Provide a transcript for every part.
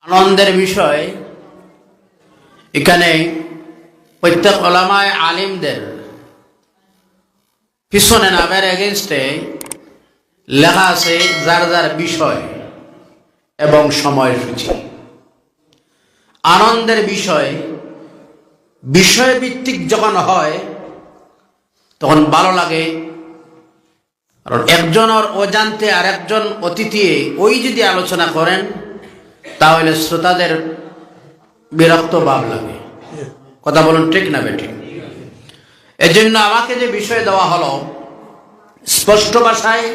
আনন্দের বিষয় এখানে প্রত্যেক ওলামায়ে আলিমদের পিছনে নামের এগেনস্টে লেখা আছে যার যার বিষয় এবং সময়সূচি। আনন্দের বিষয়ভিত্তিক যখন হয় তখন ভালো লাগে, কারণ একজনের অজান্তে আর একজন অতিথি ওই যদি আলোচনা করেন তাহলে শ্রোতাদের বিরক্ত ভাব লাগে। কথা বলুন, ঠিক না বেঠিক? এজন্য আমাকে যে বিষয় দেওয়া হলো, স্পষ্ট ভাষায়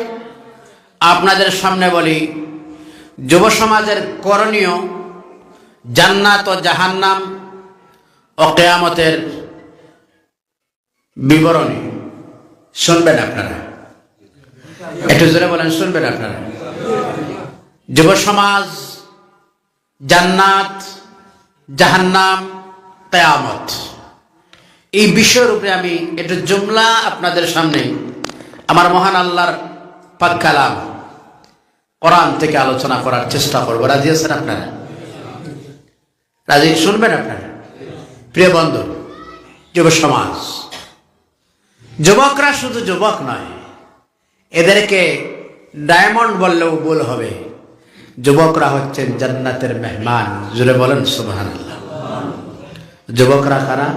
আপনাদের সামনে বলি, যুব সমাজের করণীয়, জান্নাত ও জাহান্নাম ও কিয়ামতের বিবরণী। শুনবেন আপনারা? একটু জোরে বলেন, শুনবেন আপনারা? যুব সমাজ, জান্নাত, জাহান্নাম, কিয়ামত, এই বিষয়ের উপরে আমি একটু জুমলা আপনাদের সামনে আমার মহান আল্লাহর পাক কালাম কোরআন থেকে আলোচনা করার চেষ্টা করব। রাজি আছেন আপনারা? রাজি? শুনবেন আপনারা? প্রিয় বন্ধু, যুব সমাজ, যুবকরা শুধু যুবক নয়, এদেরকে ডায়মন্ড বললেও ভুল হবে। যুবকরা হচ্ছেন জান্নাতের মেহমান। জুড়ে বলেন সুবহানাল্লাহ। যুবকরা কারা?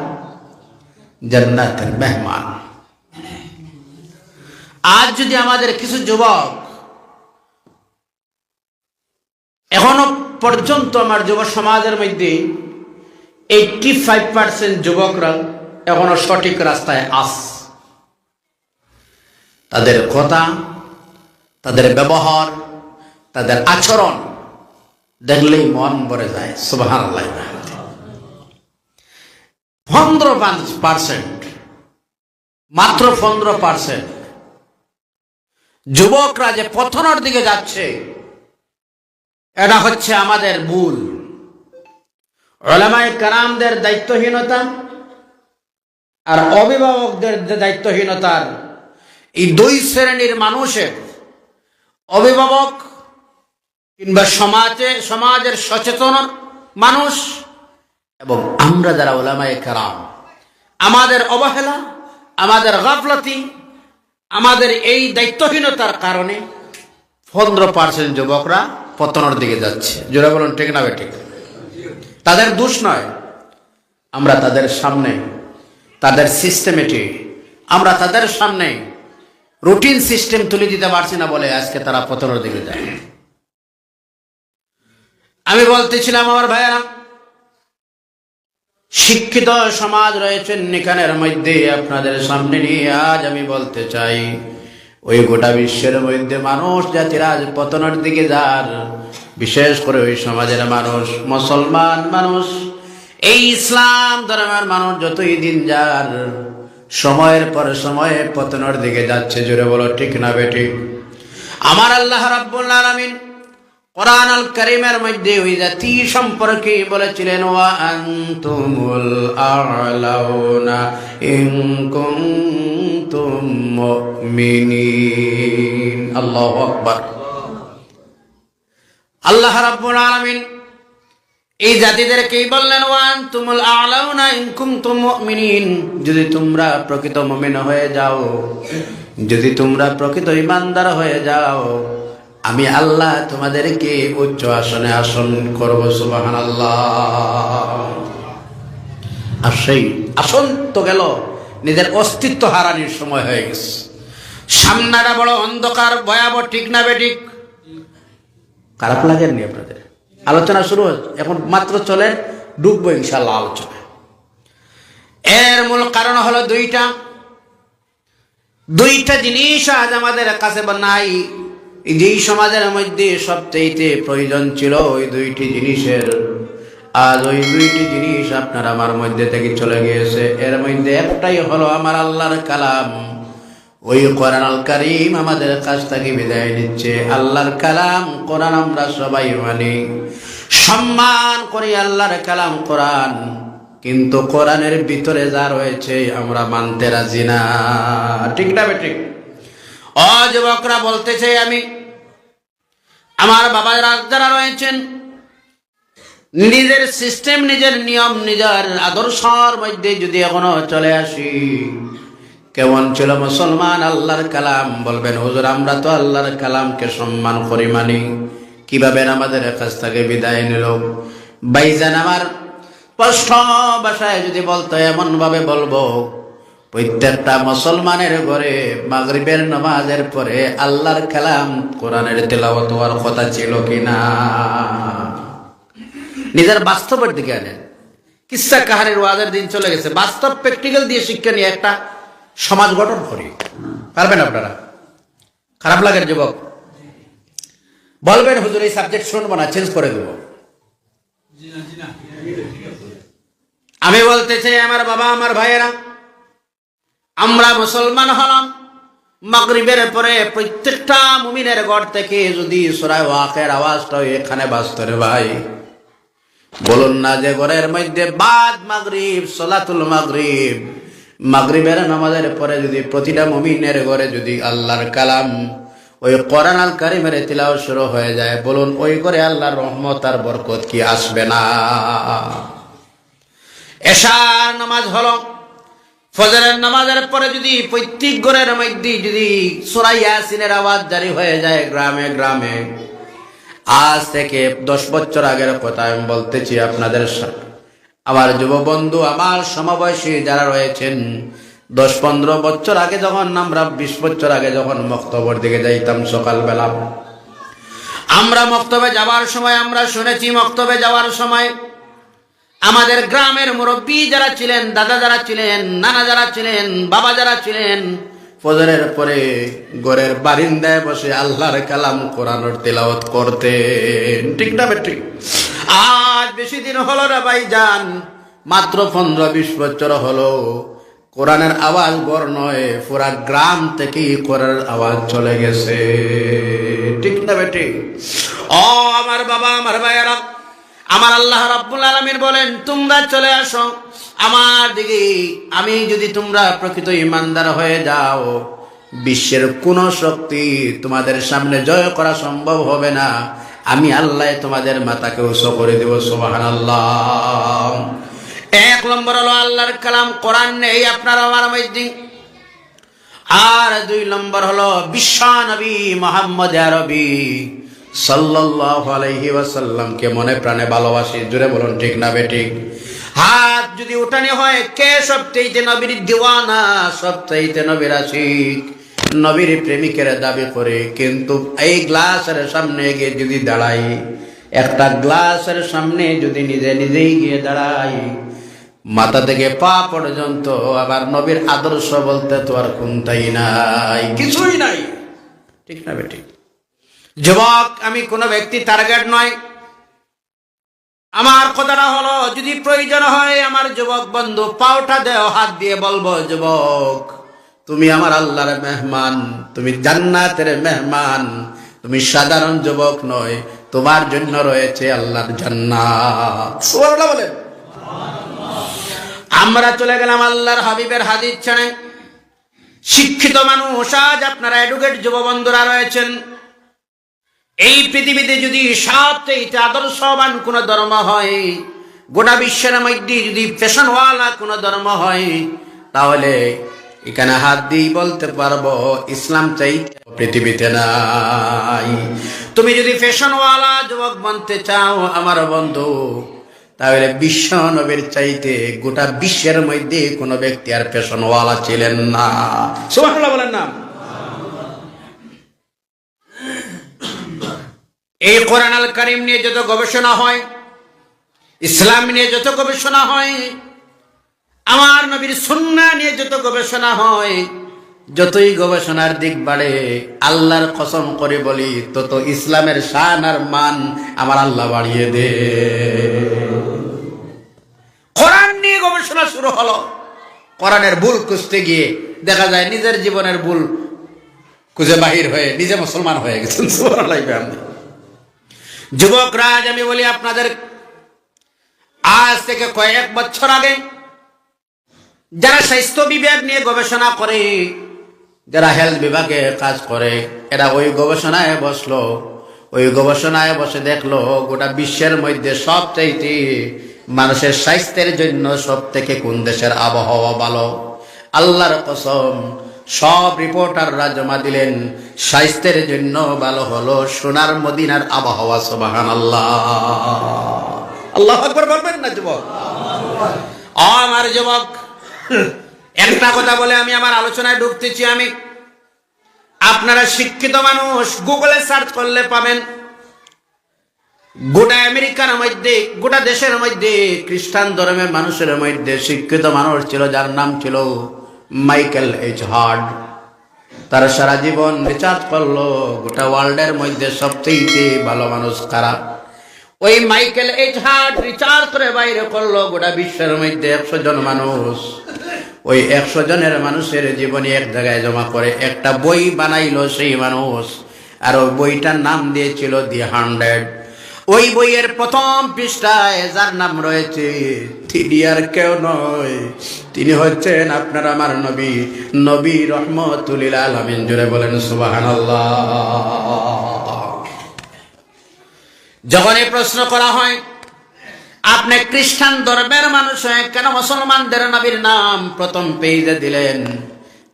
জান্নাতের মেহমান। আজ যদি আমাদের কিছু যুবক, এখনো পর্যন্ত আমার যুব সমাজের মধ্যে 85% যুবকরা এখনো সঠিক রাস্তায় আছে। তাদের কথা, তাদের ব্যবহার, তাদের আচরণ দেখলেই মন ভরে যায়। সুবহানাল্লাহ। 15%, মাত্র 15% যুবকরা যে পতনের দিকে যাচ্ছে, এটা হচ্ছে আমাদের ভুল। উলামায়ে কেরামদের দায়িত্বহীনতা আর অভিভাবকদের দায়িত্বহীনতার এই দুই শ্রেণীর মানুষের, অভিভাবক কিংবা সমাজের সচেতন মানুষ এবং আমরা যারা উলামায়ে কেরাম, আমাদের অবহেলা, আমাদের গাফলতি, আমাদের এই দায়িত্বহীনতার কারণে 15% যুবকরা পতনের দিকে যাচ্ছে। জোরে বলুন, ঠিক না বেঠিক? তাদের দোষ নয়। আমরা তাদের সামনে, তাদের সিস্টেমেটিক, আমরা তাদের সামনে রুটিন সিস্টেম তুলে দিতে পারছি না বলে আজকে তারা পতনের দিকে যায়। আমি বলতেছিলাম আমার ভাইয়েরা, শিক্ষিত সমাজ রয়েছেন এখানের মধ্যে, আপনাদের সামনে নিয়ে আজ আমি বলতে চাই, ওই গোটা বিশ্বের মধ্যে মানুষ জাতির আজ পতনের দিকে যার, বিশেষ করে ওই সমাজের মানুষ, মুসলমান মানুষ, এই ইসলাম ধর্মের মানুষ যতই দিন যার, সময়ের পর সময়ে পতনের দিকে যাচ্ছে। জোরে বলো, ঠিক না বেঠিক? আমার আল্লাহ রাব্বুল আলামিন কোরআন আল কারীমের মধ্যে ওই জাতি সম্পর্কে বলেছিলেন, ওয়া আনতুমুল আ'লাউনা ইন কুনতুম মুমিনিন। আল্লাহু আকবার। আল্লাহ রাব্বুল আলামিন এই জাতিদেরকেই বললেন, ওয়া আনতুমুল আ'লাউনা ইন কুনতুম মুমিনিন, যদি তোমরা প্রকৃত মুমিন হয়ে যাও, যদি তোমরা প্রকৃত ঈমানদার হয়ে যাও, আমি আল্লাহ তোমাদেরকে উচ্চ আসনে আসন করব। সুবহানাল্লাহ। আর সেই আসন তো গেল, নিজের অস্তিত্ব হারানোর সময় হয়ে গেছে। সামনাটা বড় অন্ধকার, ভয়াবহ, ঠিক না বেঠিক? খারাপ লাগেননি আপনাদের? আলোচনা শুরু এখন মাত্র চলে, ঢুকবো ইনশাআল্লাহ আলোচনা। এর মূল কারণ হলো দুইটা জিনিস আজ আমাদের কাছে নাই। যেই সমাজের মধ্যে সবচেয়ে প্রয়োজন ছিল ওই দুইটি জিনিসের, আজ ওই দুইটি জিনিস আপনার আমার মধ্যে থেকে চলে গিয়েছে। এর মধ্যে একটাই হলো আমার আল্লাহর কালাম। ওই কোরআন আল কারীম আমাদের কাছ থেকে বিদায় নিচ্ছে। আল্লাহর কালাম কোরআন আমরা সবাই মানি, সম্মান করি আল্লাহর কালাম কোরআন, কিন্তু কোরআনের ভিতরে যা রয়েছে আমরা মানতে রাজি না। ঠিক না বেঠিক? যুবকরা বলতে চাই, আমি আমার বাবারা যারা রয়েছেন নিজের সিস্টেম, নিজের নিয়ম, নিজের আদর্শের মধ্যে যদি এখনো চলে আসি, কেমন ছিল মুসলমান আল্লাহর কালাম? বলবেন হুজুর আমরা তো আল্লাহর কালামকে সম্মান করি মানি, কিভাবে আমাদের কাছ থেকে বিদায় নিল? ভাইজান আমার স্পষ্ট ভাষায় যদি বলতো এমন ভাবে বলবো, প্রত্যেকটা মুসলমানের ঘরে মাগরিবের নামাজের পরে আল্লাহর কালাম কোরআনের তেলাওয়াত হওয়ার কথা ছিল কিনা? নিজের বাস্তবের দিকে আনেন। কিসসা কাহানির ওয়াজের দিন চলে গেছে, বাস্তব প্র্যাকটিক্যাল দিয়ে শিক্ষা নিয়ে একটা সমাজ গঠন করি। পারবেন আপনারা? খারাপ লাগেন যুবক? বলবেন হুজুর এই সাবজেক্ট শুনবো না, চেঞ্জ করে দেব। আমি বলতে চাই আমার বাবা, আমার ভাইয়েরা, আমরা মুসলমান হলাম, মাগরিবের পরে প্রত্যেকটা মুমিনের ঘর থেকে যদি সূরা ওয়াকিয়ার আওয়াজটা এখানে বাজতো রে ভাই, বলুন না যে ঘরের মধ্যে বাদ মাগরিব সালাতুল মাগরিব, মাগরিবের নামাজের পরে যদি প্রতিটা মুমিনের ঘরে যদি আল্লাহর কালাম ওই কোরআন আল কারীমের তিলাওয়াত শুরু হয়ে যায়, বলুন ওই ঘরে আল্লাহর রহমত আর বরকত কি আসবে না? এশার নামাজ হলো, ফজরের নামাজের পরে যদি প্রত্যেক ঘরের মধ্যে যদি সূরা ইয়াসিনের আওয়াজ জারি হয়ে যায় গ্রামে গ্রামে, আজ থেকে 10 বছর আগের কথা আমি বলতেছি আপনাদের সাথে, আমার যুব বন্ধু, আমার সমবয়সী যারা রয়েছেন, 10-15 বছর আগে যখন আমরা 20 বছর আগে যখন মক্তবের দিকে যাইতাম সকালবেলা, আমরা মক্তবে যাওয়ার সময় আমরা শুনেছি, মক্তবে যাওয়ার সময় আমাদের গ্রামের মুরব্বী যারা ছিলেন, দাদা যারা ছিলেন, নানা যারা ছিলেন, বাবা যারা ছিলেন, ফজরের পরে ঘরের বারিন্দায় বসে আল্লাহর কালাম কোরআনের তেলাওয়াত করতেন। ঠিক না বেটি? আজ বেশি দিন হলো রে ভাইজান, মাত্র 15-20 বছর হলো, কোরআনের আওয়াজ ঘর নয়, পুরা গ্রাম থেকেই কোরআনের আওয়াজ চলে গেছে। ঠিক না বেটি? ও আমার বাবা, আমার ভাইয়েরা, আমার আল্লাহ রাব্বুল আলামিন বলেন তোমরা চলে আসো আমার দিকে, আমি যদি তোমরা প্রকৃত ইমানদার হয়ে যাও, বিশ্বের কোন শক্তি তোমাদের সামনে জয় করা সম্ভব হবে না, আমি আল্লাহ তোমাদের মাথাকে উঁচু করে দেব। সুবহানাল্লাহ। 1 নম্বর হলো আল্লাহর কালাম কোরআন নেই আপনার আমার মধ্যে, আর 2 নম্বর হলো বিশ্ব নবী মুহাম্মদ আরবি সাল্লাল্লাহু আলাইহি ওয়াসাল্লামকে মনে প্রাণে ভালোবাসি। জোরে বলুন ঠিক না বেঠিক? হাত যদি উঠানি হয়, কে সবচেয়ে নবীর দিওয়ানা, সবচেয়ে নবীর আশিক, নবীর প্রেমিকের দাবি করে, কিন্তু এই গ্লাসের সামনে গিয়ে যদি দাঁড়াই, একটা গ্লাসের সামনে যদি নিজে নিজেই গিয়ে দাঁড়াই, মাথা থেকে পা পর্যন্ত আবার নবীর আদর্শ বলতে তো আর কোনটাই নাই, কিছুই নাই। ঠিক না বেঠিক? যুবক, আমি কোনো ব্যক্তি টার্গেট নয়, আমার কথাটা হলো যদি প্রয়োজন হয় আমার যুবক বন্ধু পাওটা দেও, হাত দিয়ে বলবো যুবক তুমি আমার আল্লাহর মেহমান, তুমি জান্নাতের মেহমান, তুমি সাধারণ যুবক নয়, তোমার জন্য রয়েছে আল্লাহর জান্নাত। সুবহানাল্লাহ বলেন। আমরা চলে গেলাম আল্লাহর হাবিবের হাদিস ছাড়ে। শিক্ষিত মানুষ আজ আপনারা এডুকেট যুব বন্ধুরা রয়েছেন, এই পৃথিবীতে যদি সবচেয়ে আদর্শবান কোন ধর্ম হয়, গোটা বিশ্বের মধ্যে যদি ফ্যাশনওয়ালা কোন ধর্ম হয়, তাহলে এখানে হাত দিয়ে বলতে পারবো ইসলাম চাইতে পৃথিবীতে নাই। তুমি যদি ফ্যাশনওয়ালা যুবক বনতে চাও আমার বন্ধু, তাহলে বিশ্ব নবীর চাইতে গোটা বিশ্বের মধ্যে কোনো ব্যক্তি আর ফ্যাশনওয়ালা ছিলেন না। সুবহানাল্লাহ বলেন না? এই কোরআন আল কারীম নিয়ে যত গবেষণা হয়, ইসলাম নিয়ে যত গবেষণা হয়, আমার নবীর সুন্নাহ নিয়ে যত গবেষণা হয়, যতই গবেষণার দিক বাড়ে, আল্লাহর কসম করে বলি তত ইসলামের শান আর মান আমার আল্লাহ বাড়িয়ে দে। কোরআন নিয়ে গবেষণা শুরু হলো, কোরআনের ভুল খুঁজতে গিয়ে দেখা যায় নিজের জীবনের ভুল খুঁজে বাহির হয়ে নিজে মুসলমান হয়ে গেছেন। সুবহানাল্লাহ। যুবকরা, আজ আমি বলি আপনাদের, আজ থেকে কয়েক বছর আগে যারা স্বাস্থ্য বিভাগ নিয়ে গবেষণা করে, যারা হেলথ বিভাগে কাজ করে, এরা ওই গবেষণায় বসলো, ওই গবেষণায় বসে দেখলো গোটা বিশ্বের মধ্যে সবচাইতে মানুষের স্বাস্থ্যের জন্য সব থেকে কোন দেশের আবহাওয়া ভালো। আল্লাহর কসম, সব রিপোর্টাররা জমা দিলেন স্বাস্থ্যের জন্য ভালো হলো সোনার মদিনার আবহাওয়া। সুবহানাল্লাহ, আল্লাহু আকবার বলবেন না যুবক? আমার যুবক, একটা কথা বলে আমি আমার আলোচনায় ঢুকতেছি। আপনারা শিক্ষিত মানুষ, গুগলে সার্চ করলে পাবেন গোটা আমেরিকার মধ্যে, গোটা দেশের মধ্যে খ্রিস্টান ধর্মের মানুষের মধ্যে শিক্ষিত মানুষ ছিল যার নাম ছিল মাইকেল এইচ হার্ট। তারা সারা জীবন রিসার্চ করলো গোটা ওয়ার্ল্ডের মধ্যে সবচেয়ে ভালো মানুষ কারা। ওই মাইকেল এইচ হার্ট রিসার্চ করে বাইরে করলো গোটা বিশ্বের মধ্যে 100 জন মানুষ। ওই 100 জনের মানুষের জীবনী এক জায়গায় জমা করে একটা বই বানাইলো সেই মানুষ, আর ওই বইটার নাম দিয়েছিল দি 100। ওই বইয়ের প্রথম পৃষ্ঠায় যার নাম রয়েছে তিনি আর কেউ নয়, তিনি হচ্ছেন আপনার আমার নবী, নবী রহমতুল লিল আলামিন। জোরে বলেন সুবহানাল্লাহ। যখন এই প্রশ্ন করা হয় আপনি খ্রিস্টান ধর্মের মানুষ হয়ে কেন মুসলমানদের নবীর নাম প্রথম পেজে দিলেন,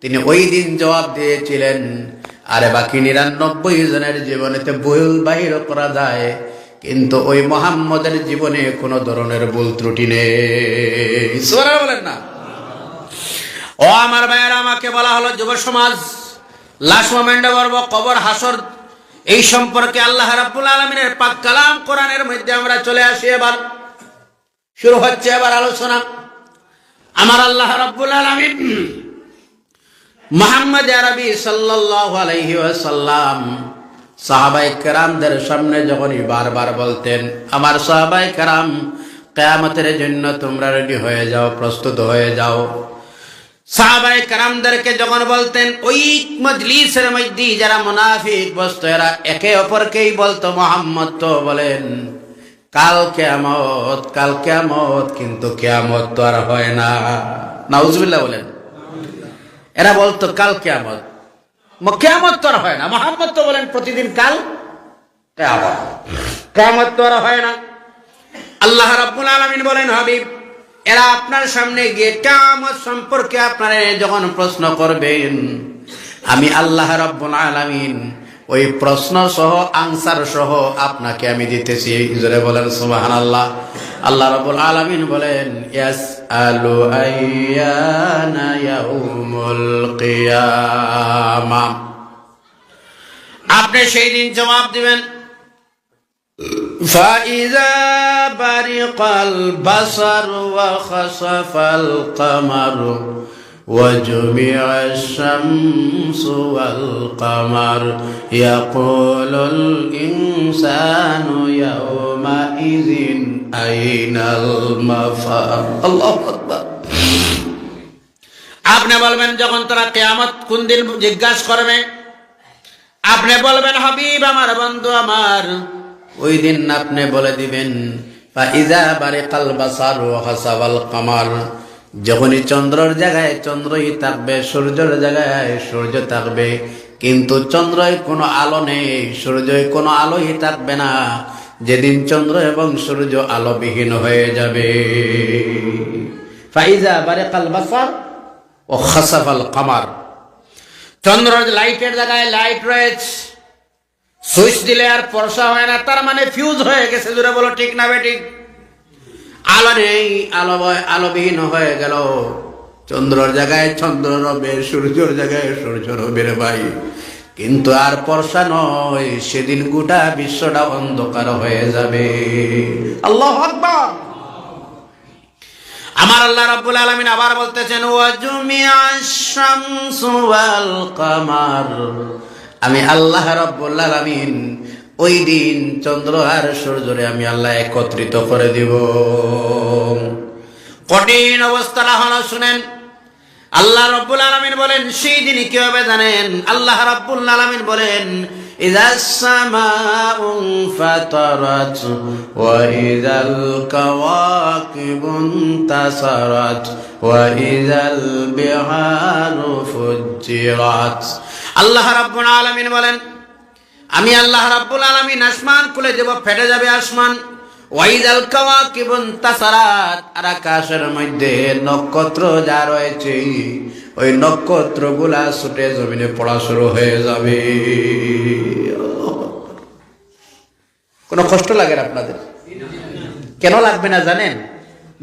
তিনি ওই দিন জবাব দিয়েছিলেন, আরে বাকি 99 জনের জীবনেতে ভুল বাহির করা যায়, কিন্তু ওই মুহাম্মদের জীবনে কোনো ধরনের ভুল ত্রুটি নেই। সুবহানাল্লাহ বলেন না? ও আমার ভাইয়েরা, আমাকে বলা হলো যুব সমাজ লাস্ট মোমেন্টে বলবো কবর হাসর, এই সম্পর্কে আল্লাহ রাব্বুল আলামিনের পাক কালাম কোরআনের মধ্যে আমরা চলে আসি। এবার শুরু হচ্ছে এবার আলোচনা। আমার আল্লাহ রাব্বুল আলামিন মুহাম্মদ আরবি সাল্লাল্লাহু আলাইহি ওয়াসাল্লাম সাহাবায়ে কেরামদের সামনে যখনই বারবার বলতেন, আমার সাহাবায়ে কেরাম কিয়ামতের জন্য তোমরা রেডি হয়ে যাও, প্রস্তুত হয়ে যাও। সাহাবায়ে কেরামদেরকে যখন বলতেন, ওই মজলিসের মধ্যে যারা মুনাফিক বসতো এরা একে অপরকেই বলতো, মুহাম্মদ তো বলেন কাল কিয়ামত, কাল কিয়ামত, কিন্তু কিয়ামত তো আর হয় না। নাউজুবিল্লাহ বলেন। এরা বলতো কাল কিয়ামত, কিয়ামত তো আর হয় না। মুহাম্মদ তো বলেন প্রতিদিন কাল কিয়ামত, কিয়ামত তো আর হয় না। আল্লাহ রাব্বুল আলামিন বলেন, হাবিব এরা আপনার সামনে গিয়ে কিয়ামত সম্পর্কে আপনারা যখন প্রশ্ন করবেন, আমি আল্লাহ রাব্বুল আলামিন ওই প্রশ্ন সহ আনসার সহ আপনাকে আমি দিতেছি। জোরে বলেন সুবহানাল্লাহ। আল্লাহ রাব্বুল আলামিন বলেন, ইয়াসআলু আইয়ানা ইয়াউমুল কিয়ামা, আপনি সেই দিন জবাব দিবেন, ফাইযা বারিকাল বাসার ওয়া খাসাফাল কামারু وجمع الشمس والقمر يقول الإنسان يومئذ أين المفر الله أكبر। আপনি বলবেন যখন তারা কিয়ামত কোন দিন জিজ্ঞাসা করবে, আপনি বলবেন হাবিব আমার, বন্ধু আমার, ওই দিন আপনি বলে দিবেন ফাইযা বারিকাল বাসার ওয়া খাসাফাল কামার, যখনই চন্দ্রের জায়গায় চন্দ্রই থাকবে, সূর্যের জায়গায় সূর্য থাকবে, কিন্তু চন্দ্রয় কোনো আলো নেই, সূর্যয় কোনো আলোই থাকবে না, যেদিন চন্দ্র এবং সূর্য আলোবিহীন হয়ে যাবে। ফাইযা বারিকাল বাসার ওয়া খাসাফাল কামার, চন্দ্রের লাইটের জায়গায় লাইট রয়েছে, সুইচ দিলে আর ফর্সা হয় না, তার মানে ফিউজ হয়ে গেছে। জোরে বলো ঠিক না বেঠিক? আলো নেই, আলোবিহীন হয়ে গেল। চন্দ্রের জায়গায় চন্দ্র রবে, সূর্যের জায়গায় সূর্য রবে রে ভাই, কিন্তু আর পরশা নয়, সেদিন গোটা বিশ্বটা অন্ধকার হয়ে যাবে। আল্লাহু আকবার। আমার আল্লাহ রাব্বুল আলামিন আবার বলতেছেন, ওয়া জুমিআশ শামসু ওয়াল কামার, আমি আল্লাহ রাব্বুল আলামিন ওই দিন চন্দ্র আর সূর্যরে আমি আল্লাহ একত্রিত করে দিব। কঠিন অবস্থাটা হলো, শুনেন। আল্লাহ রাব্বুল আলামিন বলেন সেই দিন কি হবে জানেন? আল্লাহ রাব্বুল আলামিন বলেন, ইযাস সামাউ ফাতারাত ওয়া ইযাল কাওয়াকিবুন তাসারাত ওয়া ইযাল বিহারু ফুজ্জিরাত। আল্লাহ রাব্বুল আলামিন বলেন, আমি আল্লাহ রাব্বুল আলামিন আসমান খুলে দেব, ফেটে যাবে আসমান। ওয়াইদাল কাওয়াকিবুন তাসারাত, আর আকাশের মধ্যে নক্ষত্র যা রয়েছে ওই নক্ষত্রগুলা ছুটে জমিনে পড়া শুরু হয়ে যাবে। কোনো কষ্ট লাগে না আপনাদের? কেন লাগবে না জানেন?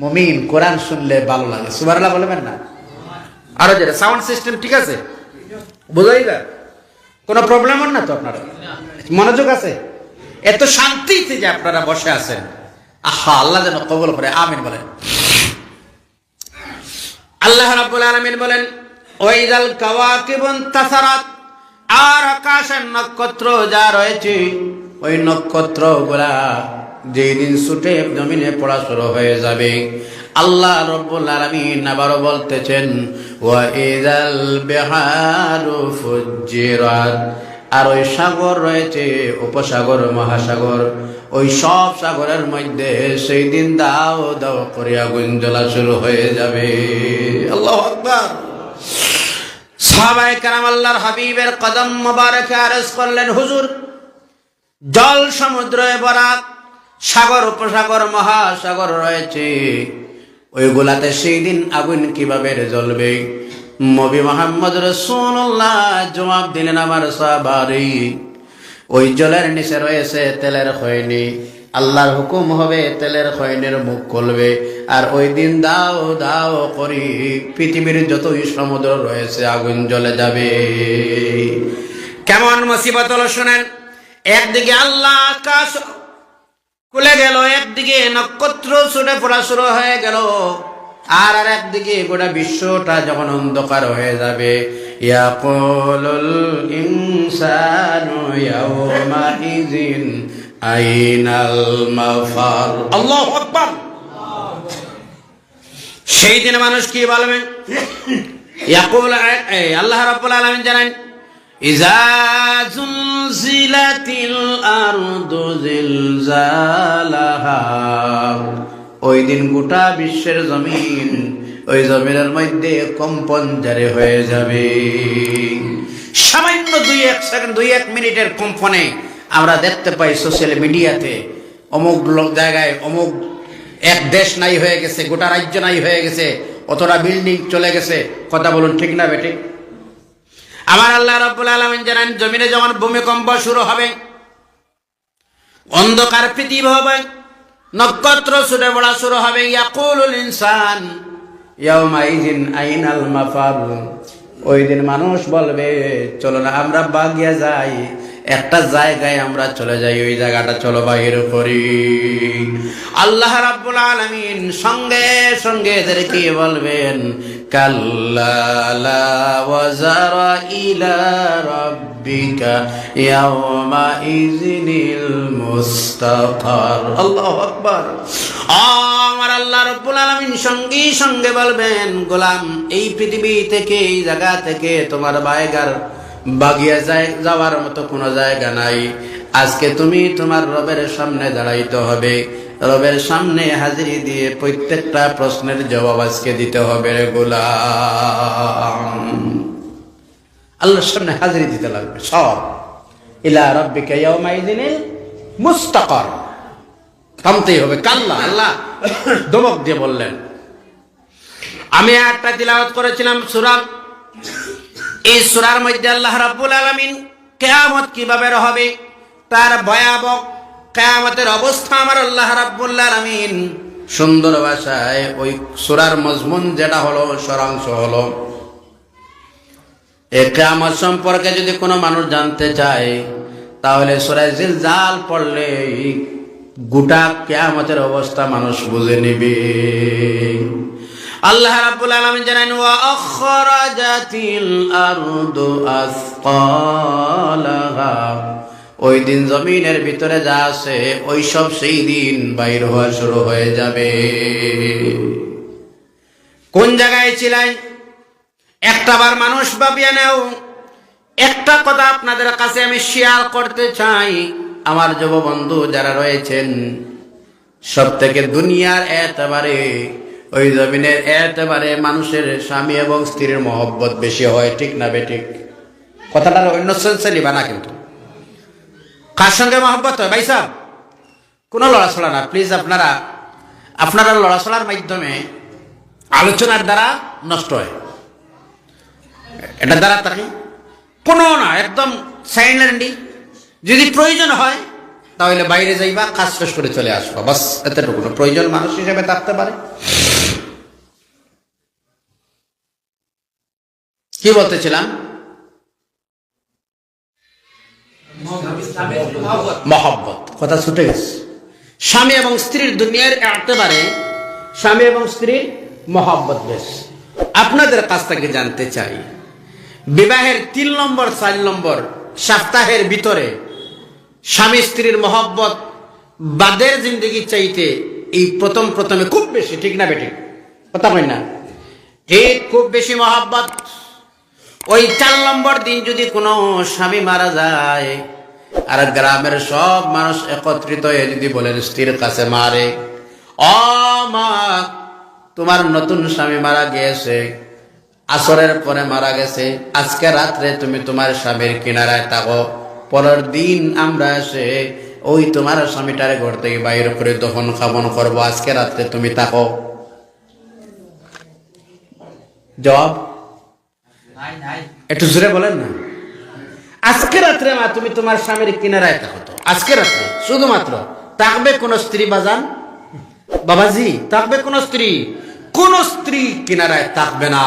মুমিন কোরআন শুনলে ভালো লাগে। সুবহানাল্লাহ বলবেন না? আরো যেটা সাউন্ড সিস্টেম ঠিক আছে, বোঝাই না? কোনো প্রবলেম না তো? আপনারা মনোযোগ আছে? এত শান্তিতে যে আপনারা বসে আছেন, আহা, আল্লাহ যেন কবুল করে, আমিন বলেন। আল্লাহ রাব্বুল আলামিন বলেন ওয়াইদাল কাওয়াকিবুন তাসারাত, আর আকাশের নক্ষত্র যা রয়েছে ওই নক্ষত্রগুলা যেদিন ছুটে জমিনে পড়া শুরু হয়ে যাবে। আল্লাহ রাব্বুল আলামিন আবারও বলতেছেন ওয়াইদাল বিহারু ফুজ্জিরাত, আর ওই সাগর রয়েছে, উপসাগর, মহাসাগর, ওই সব সাগরের মধ্যে সেই দিন দাও দাও করে আগুন জ্বলা শুরু হয়ে যাবে। আল্লাহু আকবার। সাহাবায়ে কেরাম আল্লাহর হাবিবের কদম মোবারকে আরজ করলেন, হুজুর, জল সমুদ্রে ভরা সাগর, উপসাগর, মহাসাগর রয়েছে, ওইগুলাতে সেই দিন আগুন কিভাবে জ্বলবে? নবী মুহাম্মদ রাসূলুল্লাহ জবাব দিলেন, আমার সাহাবারে, ওই জলের নিচে রয়েছে তেলের খৈনি। আল্লাহর হুকুম হবে তেলের খৈনির মুখ খুলবে, আর ওই দিন দাও দাও করি পৃথিবীর যতই সমুদ্র রয়েছে আগুন জ্বলে যাবে। কেমন মুসিবত হলো শুনেন। একদিকে আল্লাহ আকাশ খুলে গেল, একদিকে নক্ষত্র ছুটে পড়া শুরু হয়ে গেল, আর একদিকে গোটা বিশ্বটা যখন অন্ধকার হয়ে যাবে। ইয়াকুলুল ইনসানু ইয়াওমাইযিন আইনাল মাফার। আল্লাহু আকবার। সেই দিন মানুষ কি বলবে? ইয়াকুল, আল্লাহ রাব্বুল আলামিন জানেন, ইযা যুলজিলাতিল আরদু জিলজালাহা, ওই দিন গোটা বিশ্বের জমিন, ওই জমিনের মধ্যে কম্পন জারি হয়ে যাবে। সামান্য 2-1 সেকেন্ড, 2-1 মিনিটের কম্পনে আমরা দেখতে পাই সোশ্যাল মিডিয়াতে অমুক জায়গায় অমুক এক দেশ নাই হয়ে গেছে, গোটা রাজ্য নাই হয়ে গেছে, অতটা বিল্ডিং চলে গেছে। কথা বলুন, ঠিক না বেঠিক? আমার আল্লাহ রাব্বুল আলামিন জানেন, জমিনে যখন ভূমিকম্প শুরু হবে, অন্ধকার পৃথিবী হবে, নক্ষত্র ছুটে পড়া শুরু হবে। ইয়াকুলুল ইনসান ইয়াওমাইযিন আইনাল মাফার, ওই দিন মানুষ বলবে, চলো না আমরা বাগিয়া যাই, একটা জায়গায় আমরা চলে যাই, ওই জায়গাটা চলো বাইরে করি। আল্লাহ রাব্বুল আলামিন সঙ্গে সঙ্গে এদেরকে বলবেন, কাল্লা লা ওয়াজারা ইলা রাব্বিকা ইয়াওমাইযিনিল মুস্তাকার। আল্লাহু আকবার। আমার আল্লাহ রাব্বুল আলামিন সঙ্গে সঙ্গে বলবেন, গোলাম, এই পৃথিবী থেকে, এই জায়গা থেকে তোমার বাগিয়া যাওয়ার মতো কোনো জায়গা নাই। আজকে তুমি তোমার রবের সামনে দাঁড়াইতে হবে, রবের সামনে হাজিরি দিয়ে প্রত্যেকটা প্রশ্নের জবাব আজকে দিতে হবে রে গোলাম। আল্লাহর সামনে হাজিরি দিতে লাগবে সব। ইলা রাব্বিকা ইয়াওমাইযিনিল মুস্তাকার, থামতেই হবে। কাল্লা, আল্লাহ ধমক দিয়ে বললেন। আমি একটা তিলাওয়াত করেছিলাম সূরা, এই সূরার মধ্যে আল্লাহ রাব্বুল আলামিন কিয়ামত কিভাবে হবে, তার ভয়াবহ কিয়ামতের অবস্থা আমার আল্লাহ রাব্বুল আলামিন সুন্দর ভাষায় ওই সূরার মজমুন যেটা হলো, সারাংশ হলো, এই কিয়ামত সম্পর্কে যদি কোনো মানুষ জানতে চায় তাহলে সূরা জিলজাল পড়লে গোটা কিয়ামতের অবস্থা মানুষ বুঝে নেবে। আল্লাহ রাব্বুল আলামিন জানেন, ওয়া আখরাজাতিল আরদু আসকালাহা, ওই দিন জমিনের ভিতরে যা আছে ওই সব সেই দিন বাইর হওয়া শুরু হয়ে যাবে। কোন জায়গায় ছিলেন একটাবার মানুষ ভাবিয়া নেও। একটা কথা আপনাদের কাছে আমি শেয়ার করতে চাই, আমার যুব বন্ধু যারা রয়েছেন, সব থেকে দুনিয়ার একেবারে ওই জমিনের একেবারে মানুষের স্বামী এবং স্ত্রীর মহব্বত বেশি হয়, ঠিক না বেঠিক? কথাটার অন্য সেন্সে নিবা না কিন্তু। কার সঙ্গে মহব্বত হয় ভাই সাহেব? কোনো লড়াছড়া না, প্লিজ। আপনারা লড়াছড়ার মাধ্যমে আলোচনার দ্বারা নষ্ট হয়, এটা দ্বারা তাকে কোনো না, একদম সাইলেন্টলি। যদি প্রয়োজন হয় তাহলে বাইরে যাইবা, কাজ শেষ করে চলে আসবা, বাস এতটুকু। প্রয়োজন মানুষ হিসেবে থাকতে পারে। কি বলতেছিলাম? মহব্বত, কথা ছুটে গেছে। স্বামী এবং স্ত্রীর দুনিয়ার একেবারে স্বামী এবং স্ত্রীর মহব্বত বেশ। আপনাদের কাছ থেকে জানতে চাই, বিবাহের 3 নম্বর 4 নম্বর সপ্তাহের ভিতরে স্বামী স্ত্রীর মহব্বত বাদের জিন্দগি চাইতে এই প্রথমে খুব বেশি, ঠিক না বেঠিক? কথা কই না? ঠিক, খুব বেশি মহব্বত। ওই 4 নম্বর দিন যদি কোনো স্বামী মারা যায়, আর গ্রামের সব মানুষ একত্রিত হয়ে যদি বলেন স্ত্রীর কাছে মারে, ও মা, তোমার নতুন স্বামী মারা গিয়েছে, আসরের পরে মারা গেছে, আজকে রাত্রে তুমি তোমার স্বামীর কিনারায় থাকো, পরের দিন আমরা এসে ওই তোমার স্বামীটারে ঘর থেকে বাইর করে দহন খাবন করবো, আজকে রাত্রে তুমি থাকো। জবাব একটু জোরে বলেন না। আজকে রাত্রে মা তুমি তোমার স্বামীর কিনারায় থাকো, তো আজকে রাত্রে শুধুমাত্র থাকবে কোন স্ত্রী বাজান, বাবাজি, থাকবে কোন স্ত্রী কিনারায় থাকবে না।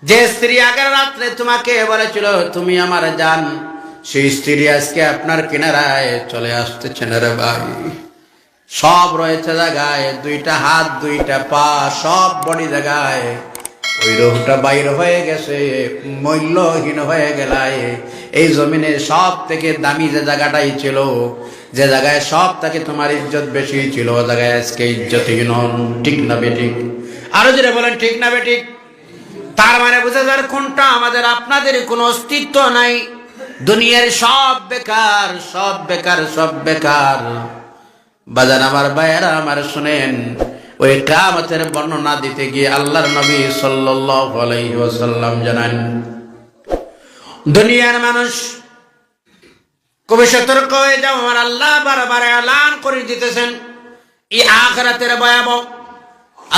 যে স্ত্রী আগের রাত্রে তোমাকে বলেছিল তুমি আমার জান, সেই স্ত্রী আজকে আপনার কিনারায় চলে আসতেছেন রে ভাই। সব রয়েছে জায়গায়, 2টা হাত 2টা পা, সব বডি জায়গায়, ওই রোহটা বাইর হয়ে গেছে, মূল্যহীন হয়ে গেলায়। এই জমিনে সব থেকে দামি যে জায়গাটাই ছিল, যে জায়গায় সব থেকে তোমার ইজ্জত বেশি ছিল, ও জায়গায় আজকে ইজ্জতহীন। ঠিক না বেঠিক? আরো জোরে বলেন ঠিক না বেঠিক? তার মানে বোঝা যায় কোনটা আমাদের আপনাদের কোনো অস্তিত্ব নাই। দুনিয়ার সব বেকার, সব বেকার, সব বেকার। বাজান আমার ভাইয়েরা আমার শুনেন, ওই কিয়ামতের বর্ণনা দিতে গিয়ে আল্লাহর নবী সাল্লাল্লাহু আলাইহি ওয়াসাল্লাম জানান, দুনিয়ার মানুষ খুবই সতর্ক হয়ে যাও। আমার আল্লাহ বারবার এলান করে দিতেছেন এই আখিরাতের ভয়াবহ।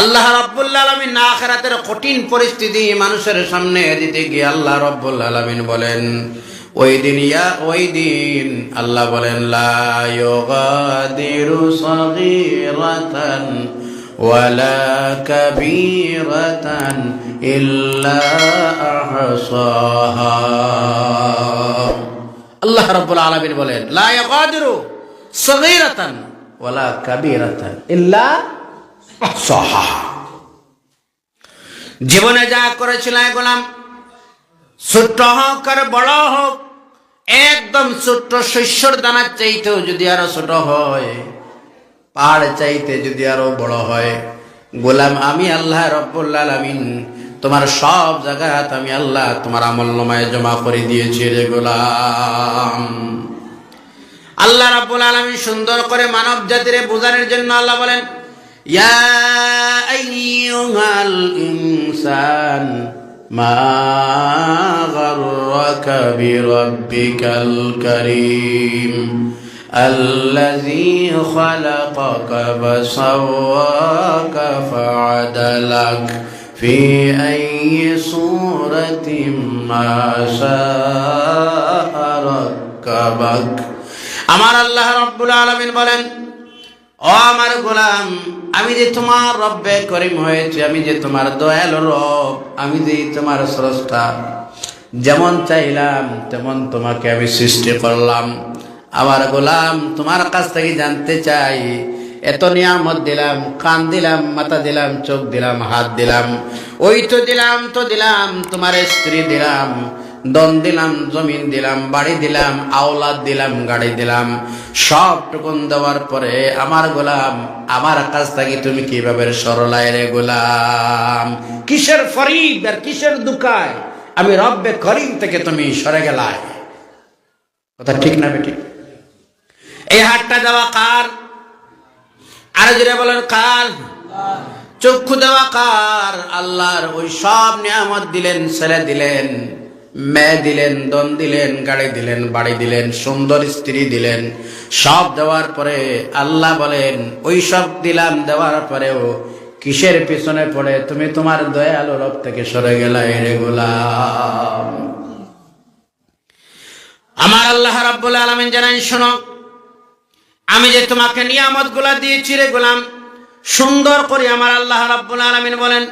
আল্লাহ রাব্বুল আলামিন আখিরাতের কঠিন পরিস্থিতি মানুষের সামনে দিতে গিয়ে আল্লাহ রাব্বুল আলামিন বলেন, ওই দিন আল্লাহ বলেন, লা ইউগাদিরু সাগীরাতান ওয়ালা কাবীরাতান ইল্লা আহসাহা। আল্লাহ রাব্বুল আলামিন বলেন, লা ইউগাদিরু সাগীরাতান ওয়ালা কাবীরাতান ইল্লা আহসাহা। জীবনে যা করেছিলেন গোলাম, ছোট্ট হোক আর বড় হোক, একদম ছোট্ট শস্যর দানার চাইতেও যদি আরো ছোট হয়, পাহাড় চাইতে যদি আরো বড় হয়, গোলাম আমি আল্লাহ রাব্বুল আলামিন তোমার সব জায়গাত আমি আল্লাহ তোমার আমলনামায় জমা করে দিয়েছি রে গোলাম। আল্লাহ রাব্বুল আলামিন সুন্দর করে মানব জাতির বোঝানোর জন্য আল্লাহ বলেন, ইয়া আইয়ুহাল ইনসান মা গাররাকা বিরাব্বিকাল কারীম আল্লাযী খালাকাকা ফাসাওয়াকা ফাআদালাক ফি আইয়ি সূরাতিন মা শাআ রাক্কাবাক। আমার আল্লাহ রাব্বুল আলামিন বলেন, ও আমার গোলাম, আমি যে তোমার রব্বে করিম হয়েছে, আমি যে তোমার দয়ালু রব, আমি যে তোমার স্রষ্টা, যেমন চাইলাম তেমন তোমাকে আমি সৃষ্টি করলাম। আমার গোলাম, তোমার কাছ থেকে জানতে চাই, এত নিয়ামত দিলাম, কান দিলাম, মাথা দিলাম, চোখ দিলাম, হাত দিলাম, ওই তো দিলাম, তোমার স্ত্রী দিলাম, দন দিলাম, জমিন দিলাম, বাড়ি দিলাম, আওলাদ দিলাম, গাড়ি দিলাম, সবটুকুন দেওয়ার পরে আমার গোলাম, আমার কাছ থেকে তুমি কিভাবে সরলায় রে গোলাম? কিসের ফরিদ আর কিসের দুকায় আমি রব্বে করিম থেকে তুমি সরে গেলায়? কথা ঠিক না বেটি? এই হাতটা দেওয়া কার? আর জোরে বলেন কার? চক্ষু দেওয়া কার? আল্লাহর। ওই সব নিয়ামত দিলেন, ছেলে দিলেন, মেয়ে দিলেন, ধন দিলেন, গাড়ি দিলেন, বাড়ি দিলেন, সুন্দর স্ত্রী দিলেন। সব দেওয়ার পরে আল্লাহ বলেন, ওই সব দিলাম, দেওয়ার পরেও কিসের পিছনে পড়ে তুমি তোমার দয়ালু রব থেকে সরে গেলা রে গোলাম? আমার আল্লাহ রাব্বুল আলামিন জানেন, শোনো, আমি যে তোমাকে নিয়ামত গুলা দিয়েছি রে গোলাম, সুন্দর করে আমার আল্লাহ রাব্বুল আলামিন বলেন,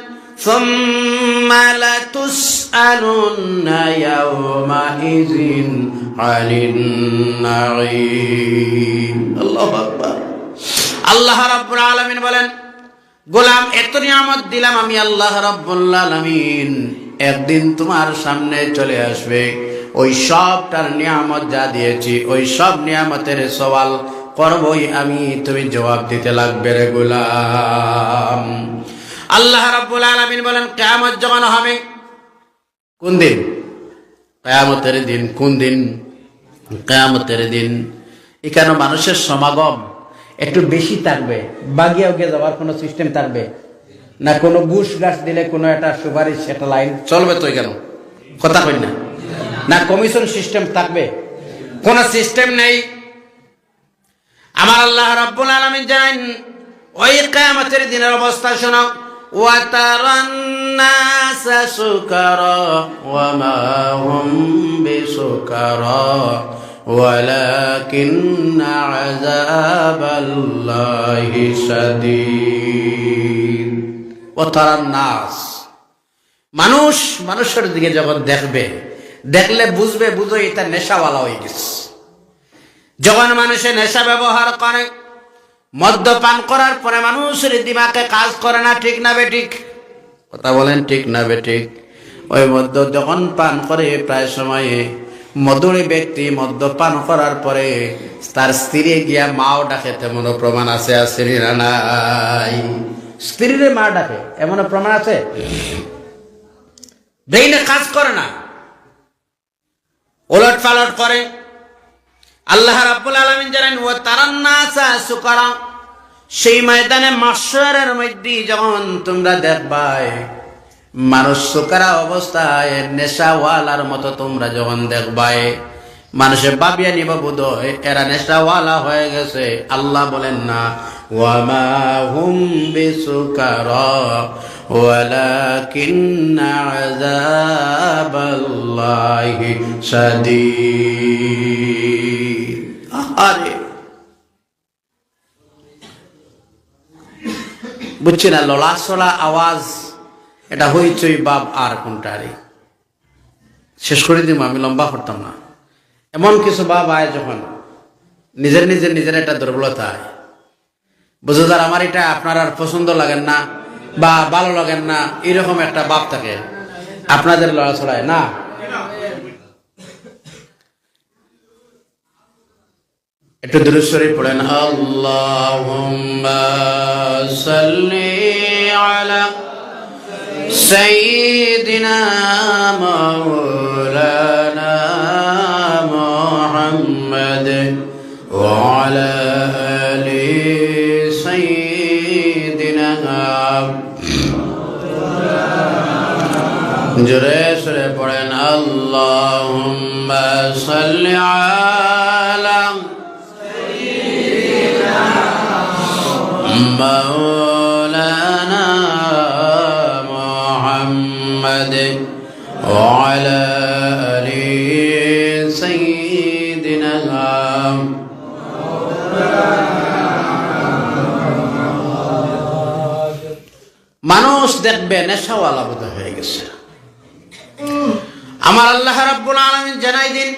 সুম্মা লাতুসআলুন্না ইয়াওমাইযিন আনিন নাঈম। আল্লাহু আকবার। আল্লাহ রাব্বুল আলামিন বলেন, গোলাম, এত নিয়ামত দিলাম আমি আল্লাহ রাব্বুল আলামিন, একদিন তোমার সামনে চলে আসবে ওই সবটার নিয়ামত যা দিয়েছি, ওই সব নিয়ামতের সওয়াল করবই আমি, তুমি জবাব দিতে লাগবে রে গোলাম। আল্লাহ রাব্বুল আলামিন বলেন, কিয়ামত যখন হবে, কোন দিন? কিয়ামতের দিন। কোন দিন? কিয়ামতের দিন। এখানে মানুষের সমাগম একটু বেশি থাকবে, বাগিয়ে উগে যাওয়ার কোনো সিস্টেম থাকবে না? কোনো ঘুষ গাছ দিলে কোনো একটা সুপারিশ, একটা লাইন চলবে তো? এখানে কথা কই না? না কমিশন সিস্টেম থাকবে? কোন সিস্টেম নেই। আমার আল্লাহ রাব্বুল আলামিন জানেন ওই কিয়ামতের দিনের অবস্থা শোনো। ওয়া তারান নাসা সুকারা ওয়া মা হুম বিসুকারা ওয়ালাকিন্না আযাবাল্লাহি শাদীদ। ওয়া তারান নাস, মানুষ মানুষের দিকে যখন দেখবে, দেখলে বুঝবে, বুঝো এটা নেশাওয়ালা হয়ে গেছে। যখন মানুষের নেশা ব্যবহার করে, মদ্যপান করার পরে মানুষের দিমাগে কাজ করে না, ঠিক না বেঠিক? কথা বলেন, ঠিক না বেঠিক? ওই মদ্য যখন পান করে, প্রায় সময়ে মধুরী ব্যক্তি মদ্যপান করার পরে তার স্ত্রী গিয়া মাও ডাকে, তেমনও প্রমাণ আছে? আছে না নাই? স্ত্রীরে মা ডাকে, এমনও প্রমাণ আছে? ব্রেইনে কাজ করে না, ওলট পালট করে। আল্লাহ রাব্বুল আলামিন জানেন, ওয়া তারান নাসা সুকারা, সেই ময়দানে মাহশরের মধ্যে যখন তোমরা দেখবাই মানুষ সুকারা অবস্থায় নেশাওয়ালার মতো তোমরা যখন দেখবাই, মানুষের ভাবিয়া নিব বোধহয় এরা নেশাওয়ালা হয়ে গেছে। আল্লাহ বলেন না, ওয়া মা হুম বিসুকারা ওয়ালাকিন্না আযাবাল্লাহি শাদীদ। আরে বুঝছি না, ললাসলা আওয়াজ, এটা হইচই বাপ আর কোনটা? রে শেষ করে দিব, আমি লম্বা করতাম না। এমন কিছু বাপ আয় যখন নিজের একটা দুর্বলতা হয়, বুঝো যার আমার এটা আপনার আর পছন্দ লাগেন না বা ভালো লাগেন না, এরকম একটা বাপ থাকে আপনাদের লড়াছড়ায় না। একটু দুরূদ শরীফ পড়েন। আল্লাহুম্মা সাল্লি আলা সাইয়্যিদিনা মাওলানা মুহাম্মাদ ওয়া আলা আলি সাইয়্যিদিনা। জোরে সরে পড়েন। আল্লাহুম্মা সাল্লি আলা مولانا محمد وعلى آل سيدنا। মানুষ দেখবে নেশাওয়ালা বোধ হয়ে গেছে। আমার আল্লাহ রাব্বুল আলামিন জানাই দিন,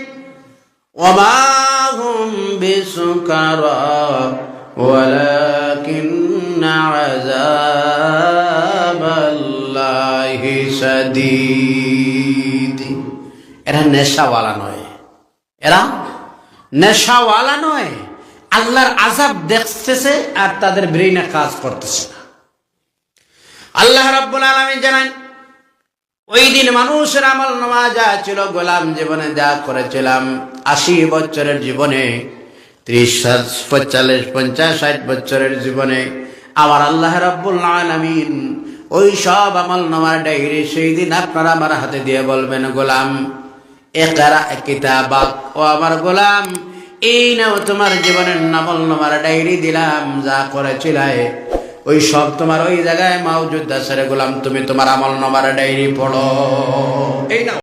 ওয়া মা হুম বিসুকারা ওয়ালাকিন্না আযাবাল্লাহি শাদীদ। এরা নেশাওয়ালা নয়, এরা নেশাওয়ালা নয়, আল্লাহর আযাব দেখতেছে আর তাদের ব্রেইনে কাজ করতেছে না। আল্লাহ রাব্বুল আলামিন জানান, ওই দিন মানুষের আমল নামা যা ছিল, গোলাম জীবনে যা করেছিলাম 80 বছরের জীবনে, 30, 40, 50, 60 বছরের জীবনে, আমার আল্লাহ রাব্বুল আলামিন ওই সব আমল নামার ডায়েরি সেই দিন আপনারা আমার হাতে দিয়ে বলবেন, গোলাম ইকরা কিতাবাক, ও আমার গোলাম, এই নাও তোমার জীবনের আমল নামার ডায়েরি দিলাম, যা করেছিলে ওই সব তোমার ওই জায়গায় মাওজুদ আছে রে গোলাম, তুমি তোমার আমল নামার ডায়েরি পড়ো, এই নাও।